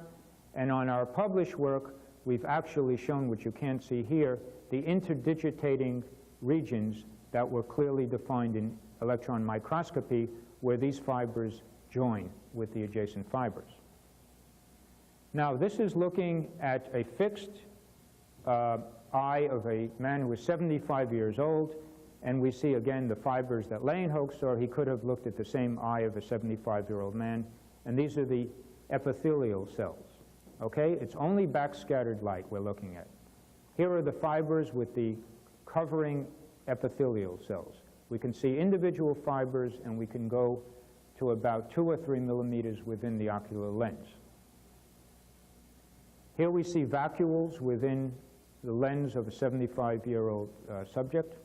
And on our published work, we've actually shown, what you can't see here, the interdigitating regions that were clearly defined in electron microscopy, where these fibers join with the adjacent fibers. Now, this is looking at a fixed eye of a man who was 75 years old, and we see again the fibers that Leeuwenhoek saw. He could have looked at the same eye of a 75-year-old man, and these are the epithelial cells. Okay? It's only backscattered light we're looking at. Here are the fibers with the covering epithelial cells. We can see individual fibers, and we can go to about 2 or 3 millimeters within the ocular lens. Here we see vacuoles within the lens of a 75-year-old subject.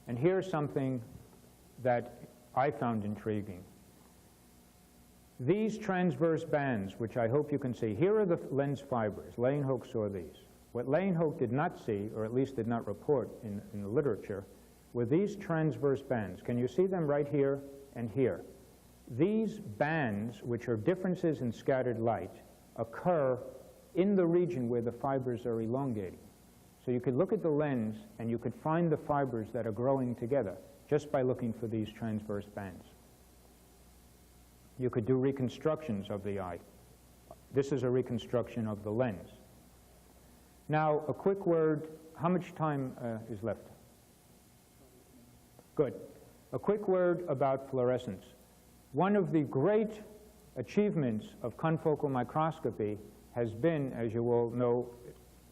And here's something that I found intriguing. These transverse bands, which I hope you can see, here are the lens fibers. Leeuwenhoek saw these. What Leeuwenhoek did not see, or at least did not report in the literature, were these transverse bands. Can you see them right here and here? These bands, which are differences in scattered light, occur in the region where the fibers are elongating. So you could look at the lens and you could find the fibers that are growing together just by looking for these transverse bands. You could do reconstructions of the eye. This is a reconstruction of the lens. Now, a quick word. How much time is left? Good. A quick word about fluorescence. One of the great achievements of confocal microscopy has been, as you all know,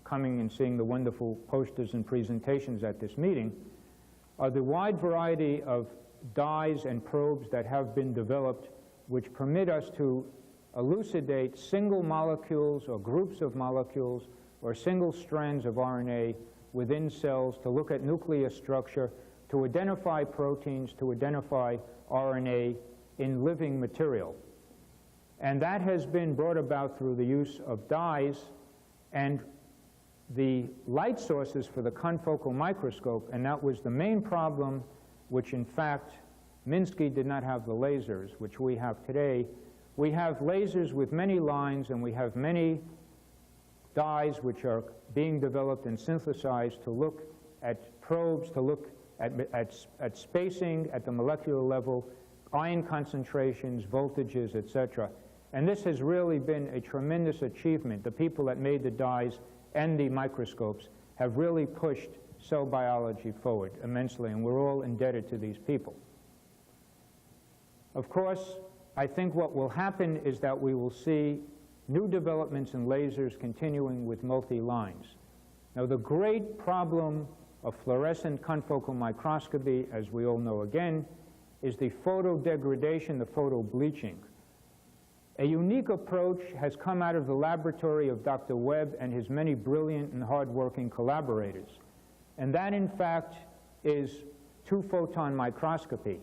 coming and seeing the wonderful posters and presentations at this meeting, are the wide variety of dyes and probes that have been developed which permit us to elucidate single molecules or groups of molecules or single strands of RNA within cells, to look at nuclear structure, to identify proteins, to identify RNA in living material. And that has been brought about through the use of dyes and the light sources for the confocal microscope, and that was the main problem, which in fact Minsky did not have the lasers, which we have today. We have lasers with many lines, and we have many dyes which are being developed and synthesized to look at probes, to look at spacing at the molecular level, ion concentrations, voltages, etc. And this has really been a tremendous achievement. The people that made the dyes and the microscopes have really pushed cell biology forward immensely, and we're all indebted to these people. Of course, I think what will happen is that we will see new developments in lasers continuing with multi-lines. Now, the great problem of fluorescent confocal microscopy, as we all know again, is the photodegradation, the photobleaching. A unique approach has come out of the laboratory of Dr. Webb and his many brilliant and hard-working collaborators. And that, in fact, is two-photon microscopy.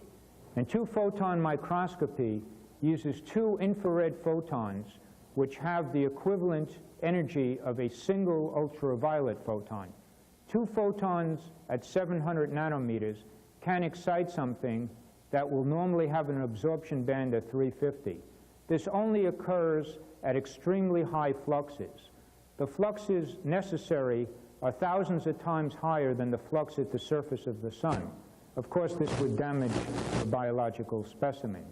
And two-photon microscopy uses two infrared photons which have the equivalent energy of a single ultraviolet photon. Two photons at 700 nanometers can excite something that will normally have an absorption band of 350. This only occurs at extremely high fluxes. The fluxes necessary are thousands of times higher than the flux at the surface of the sun. Of course, this would damage the biological specimen.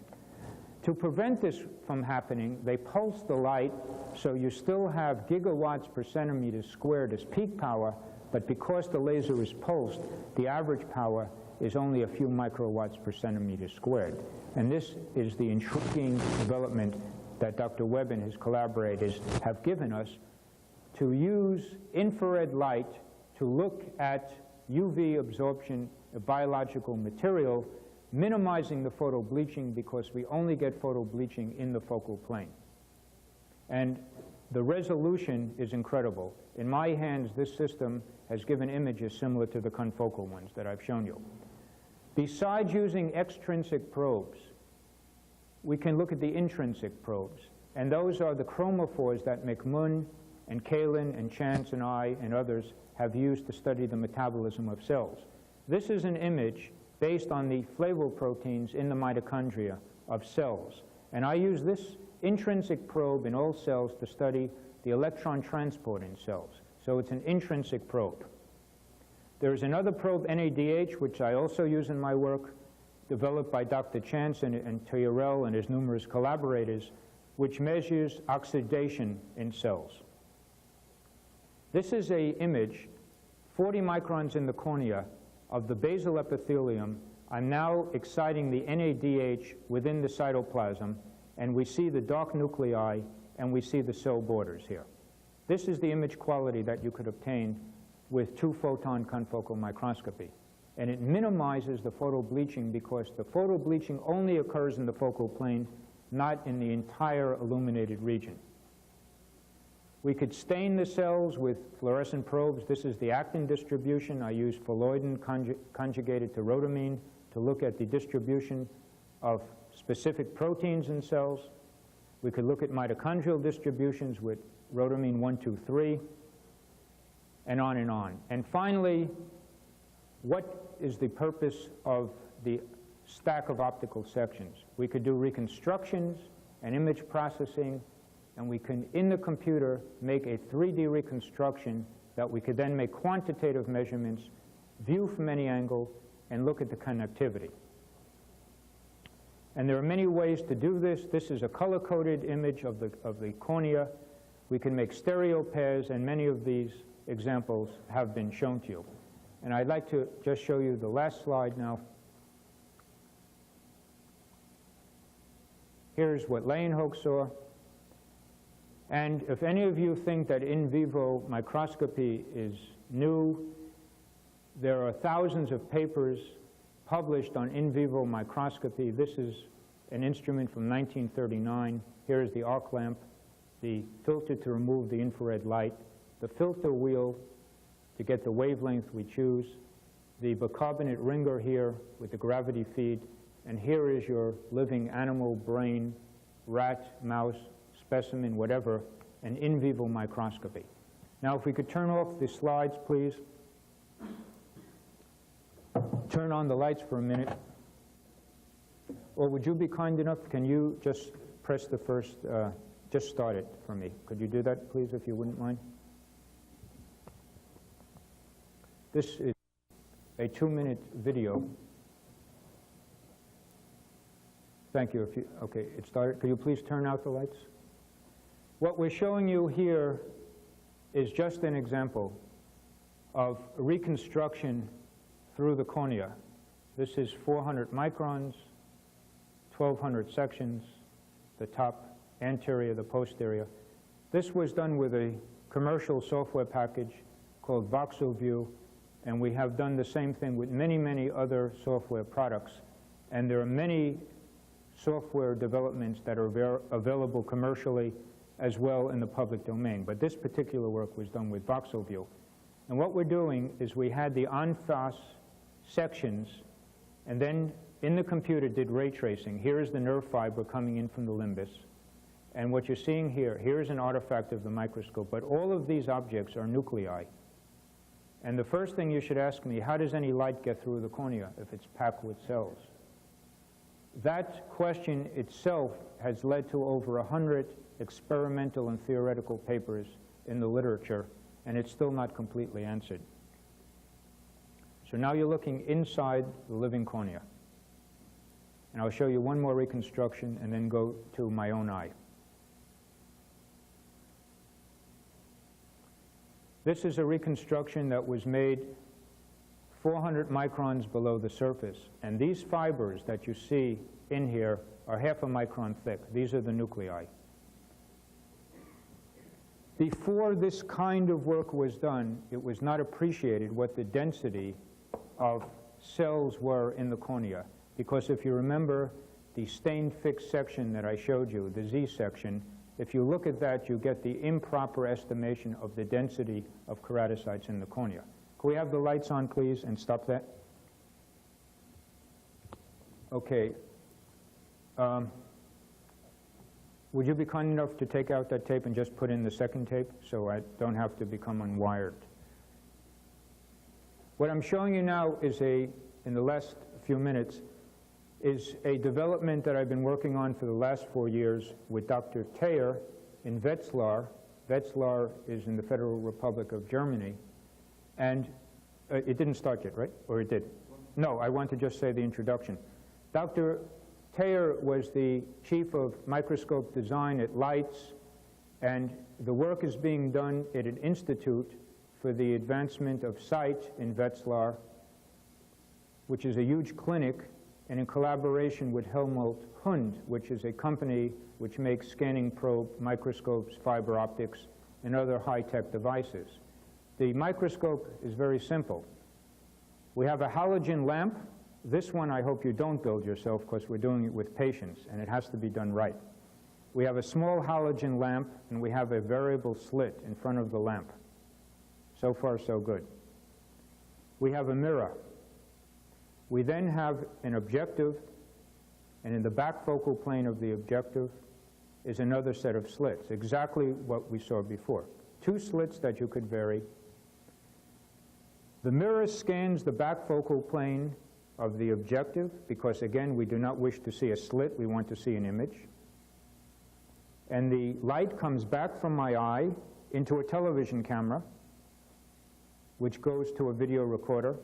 To prevent this from happening, they pulse the light, so you still have gigawatts per centimeter squared as peak power, but because the laser is pulsed, the average power is only a few microwatts per centimeter squared. And this is the intriguing development that Dr. Webb and his collaborators have given us, to use infrared light to look at UV absorption of biological material, minimizing the photobleaching, because we only get photobleaching in the focal plane. And the resolution is incredible. In my hands, this system has given images similar to the confocal ones that I've shown you. Besides using extrinsic probes, we can look at the intrinsic probes. And those are the chromophores that McMunn and Kalin and Chance and I and others have used to study the metabolism of cells. This is an image based on the flavoproteins in the mitochondria of cells. And I use this intrinsic probe in all cells to study the electron transport in cells. So it's an intrinsic probe. There's another probe, NADH, which I also use in my work, developed by Dr. Chance and Tyrell and his numerous collaborators, which measures oxidation in cells. This is an image, 40 microns in the cornea, of the basal epithelium. I'm now exciting the NADH within the cytoplasm, and we see the dark nuclei, and we see the cell borders here. This is the image quality that you could obtain with two-photon confocal microscopy. And it minimizes the photobleaching because the photobleaching only occurs in the focal plane, not in the entire illuminated region. We could stain the cells with fluorescent probes. This is the actin distribution. I use phalloidin conjugated to rhodamine to look at the distribution of specific proteins in cells. We could look at mitochondrial distributions with rhodamine 1, 2, 3, and on and on. And finally, what is the purpose of the stack of optical sections? We could do reconstructions and image processing, and we can, in the computer, make a 3D reconstruction that we could then make quantitative measurements, view from any angle, and look at the connectivity. And there are many ways to do this. This is a color-coded image of the cornea. We can make stereo pairs, and many of these examples have been shown to you. And I'd like to just show you the last slide now. Here's what Leeuwenhoek saw. And if any of you think that in vivo microscopy is new, there are thousands of papers published on in vivo microscopy. This is an instrument from 1939. Here is the arc lamp, the filter to remove the infrared light, the filter wheel to get the wavelength we choose, the bicarbonate ringer here with the gravity feed, and here is your living animal brain, rat, mouse, specimen, whatever, an in vivo microscopy. Now, if we could turn off the slides, please. Turn on the lights for a minute. Or would you be kind enough, can you just press the first, just start it for me. Could you do that, please, if you wouldn't mind? This is a 2-minute video. Thank you. Okay, it started. Could you please turn out the lights? What we're showing you here is just an example of reconstruction through the cornea. This is 400 microns, 1,200 sections, the top anterior, the posterior. This was done with a commercial software package called VoxelView, and we have done the same thing with many, many other software products. And there are many software developments that are available commercially as well in the public domain. But this particular work was done with VoxelView. And what we're doing is we had the en face sections, and then in the computer did ray tracing. Here is the nerve fiber coming in from the limbus. And what you're seeing here, here's an artifact of the microscope. But all of these objects are nuclei. And the first thing you should ask me, how does any light get through the cornea if it's packed with cells? That question itself has led to over 100 experimental and theoretical papers in the literature, and it's still not completely answered. So now you're looking inside the living cornea. And I'll show you one more reconstruction and then go to my own eye. This is a reconstruction that was made 400 microns below the surface. And these fibers that you see in here are half a micron thick. These are the nuclei. Before this kind of work was done, it was not appreciated what the density of cells were in the cornea. Because if you remember the stained fixed section that I showed you, the Z section, if you look at that, you get the improper estimation of the density of keratocytes in the cornea. Can we have the lights on, please, and stop that? Okay. Would you be kind enough to take out that tape and just put in the second tape so I don't have to become unwired? What I'm showing you now is in the last few minutes, is a development that I've been working on for the last 4 years with Dr. Thayer in Wetzlar. Wetzlar is in the Federal Republic of Germany. And it didn't start yet, right? Or it did? No, I want to just say the introduction. Dr. Thayer was the chief of microscope design at Leitz, and the work is being done at an institute for the advancement of sight in Wetzlar, which is a huge clinic, and in collaboration with Helmut Hund, which is a company which makes scanning probe microscopes, fiber optics, and other high-tech devices. The microscope is very simple. We have a halogen lamp. This one I hope you don't build yourself because we're doing it with patients, and it has to be done right. We have a small halogen lamp, and we have a variable slit in front of the lamp. So far, so good. We have a mirror. We then have an objective, and in the back focal plane of the objective is another set of slits, exactly what we saw before. 2 slits that you could vary. The mirror scans the back focal plane of the objective because, again, we do not wish to see a slit, we want to see an image. And the light comes back from my eye into a television camera, which goes to a video recorder.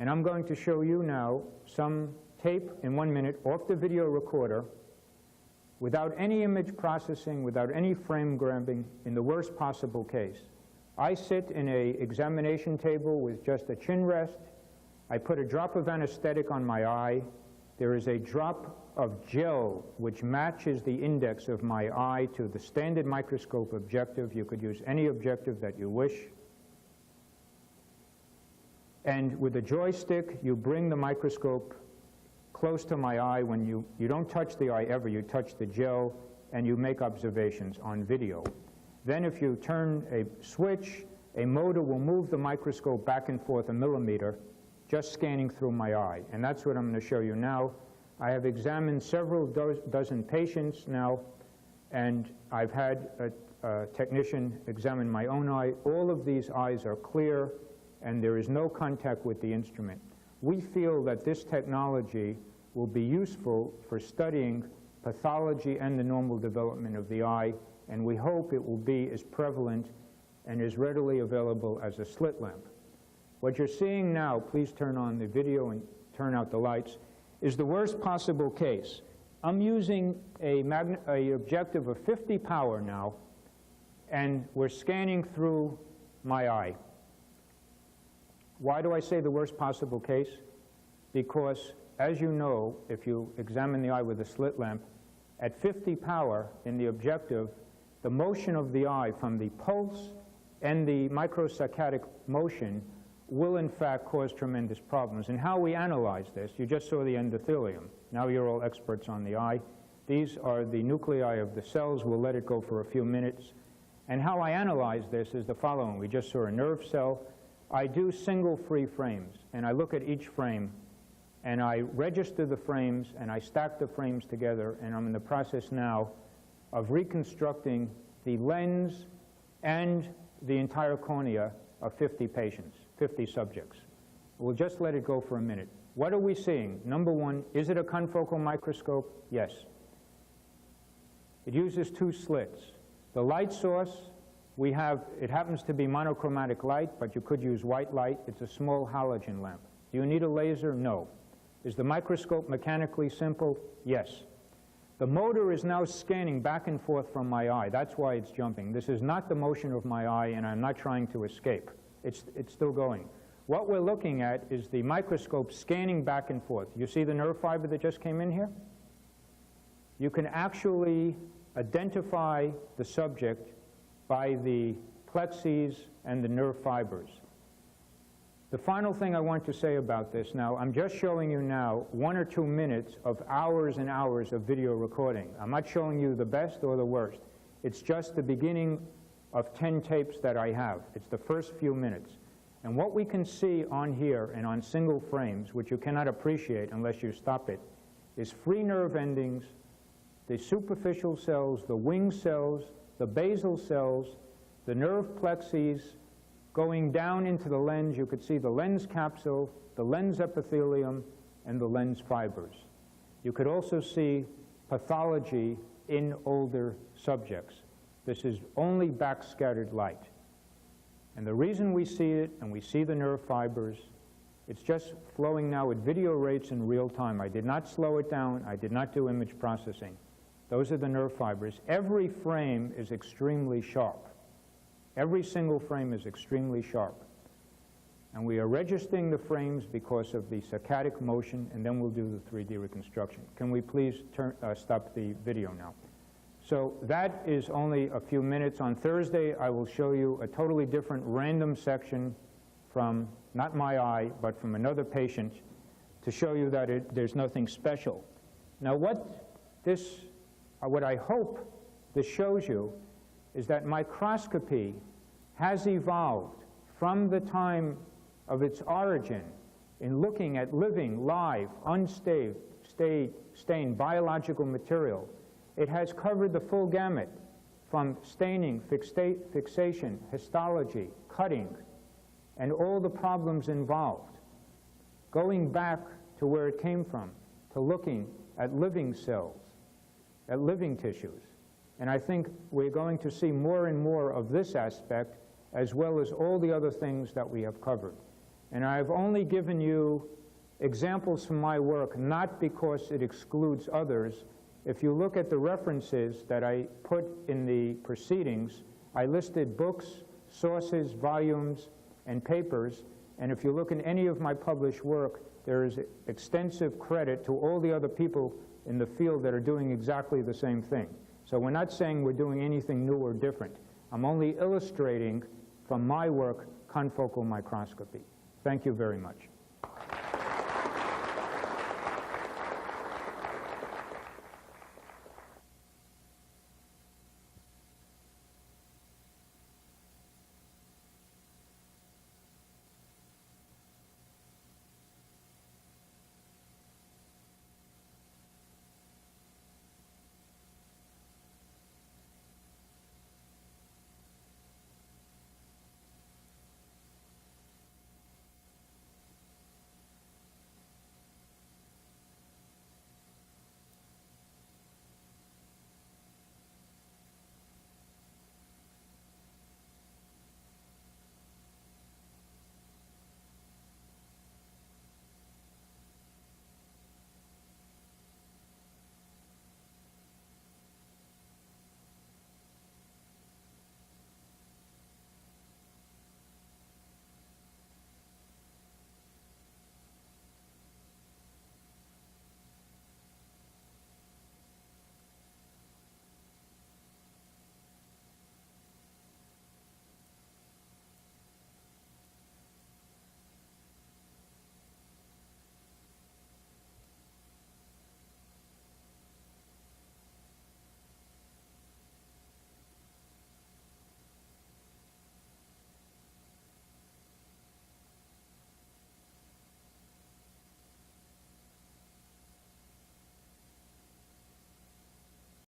And I'm going to show you now some tape in 1 minute off the video recorder without any image processing, without any frame grabbing, in the worst possible case. I sit in an examination table with just a chin rest. I put a drop of anesthetic on my eye. There is a drop of gel which matches the index of my eye to the standard microscope objective. You could use any objective that you wish. And with a joystick, you bring the microscope close to my eye. When you don't touch the eye ever, you touch the gel, and you make observations on video. Then if you turn a switch, a motor will move the microscope back and forth a millimeter, just scanning through my eye. And that's what I'm going to show you now. I have examined several dozen patients now, and I've had a technician examine my own eye. All of these eyes are clear, and there is no contact with the instrument. We feel that this technology will be useful for studying pathology and the normal development of the eye, and we hope it will be as prevalent and as readily available as a slit lamp. What you're seeing now, please turn on the video and turn out the lights, is the worst possible case. I'm using a objective of 50 power now, and we're scanning through my eye. Why do I say the worst possible case? Because, as you know, if you examine the eye with a slit lamp, at 50 power in the objective, the motion of the eye from the pulse and the microsaccadic motion will in fact cause tremendous problems. And how we analyze this, you just saw the endothelium. Now you're all experts on the eye. These are the nuclei of the cells. We'll let it go for a few minutes. And how I analyze this is the following. We just saw a nerve cell. I do single free frames, and I look at each frame, and I register the frames, and I stack the frames together, and I'm in the process now of reconstructing the lens and the entire cornea of 50 patients, 50 subjects. We'll just let it go for a minute. What are we seeing? Number one, is it a confocal microscope? Yes. It uses 2 slits. The light source, it happens to be monochromatic light, but you could use white light. It's a small halogen lamp. Do you need a laser? No. Is the microscope mechanically simple? Yes. The motor is now scanning back and forth from my eye. That's why it's jumping. This is not the motion of my eye, and I'm not trying to escape. It's still going. What we're looking at is the microscope scanning back and forth. You see the nerve fiber that just came in here? You can actually identify the subject by the plexes and the nerve fibers. The final thing I want to say about this now, I'm just showing you now 1 or 2 minutes of hours and hours of video recording. I'm not showing you the best or the worst. It's just the beginning of 10 tapes that I have. It's the first few minutes. And what we can see on here and on single frames, which you cannot appreciate unless you stop it, is free nerve endings, the superficial cells, the wing cells, the basal cells, the nerve plexes, going down into the lens. You could see the lens capsule, the lens epithelium, and the lens fibers. You could also see pathology in older subjects. This is only backscattered light. And the reason we see it, and we see the nerve fibers, it's just flowing now at video rates in real time. I did not slow it down. I did not do image processing. Those are the nerve fibers. Every frame is extremely sharp. Every single frame is extremely sharp. And we are registering the frames because of the saccadic motion, and then we'll do the 3D reconstruction. Can we please stop the video now? So that is only a few minutes. On Thursday, I will show you a totally different random section from, not my eye, but from another patient, to show you that there's nothing special. Now what I hope this shows you is that microscopy has evolved from the time of its origin in looking at living, live, unstained biological material. It has covered the full gamut from staining, fixation, histology, cutting, and all the problems involved, going back to where it came from, to looking at living cells, at living tissues. And I think we're going to see more and more of this aspect, as well as all the other things that we have covered. And I've only given you examples from my work, not because it excludes others. If you look at the references that I put in the proceedings, I listed books, sources, volumes, and papers. And if you look in any of my published work, there is extensive credit to all the other people in the field that are doing exactly the same thing. So we're not saying we're doing anything new or different. I'm only illustrating from my work confocal microscopy. Thank you very much.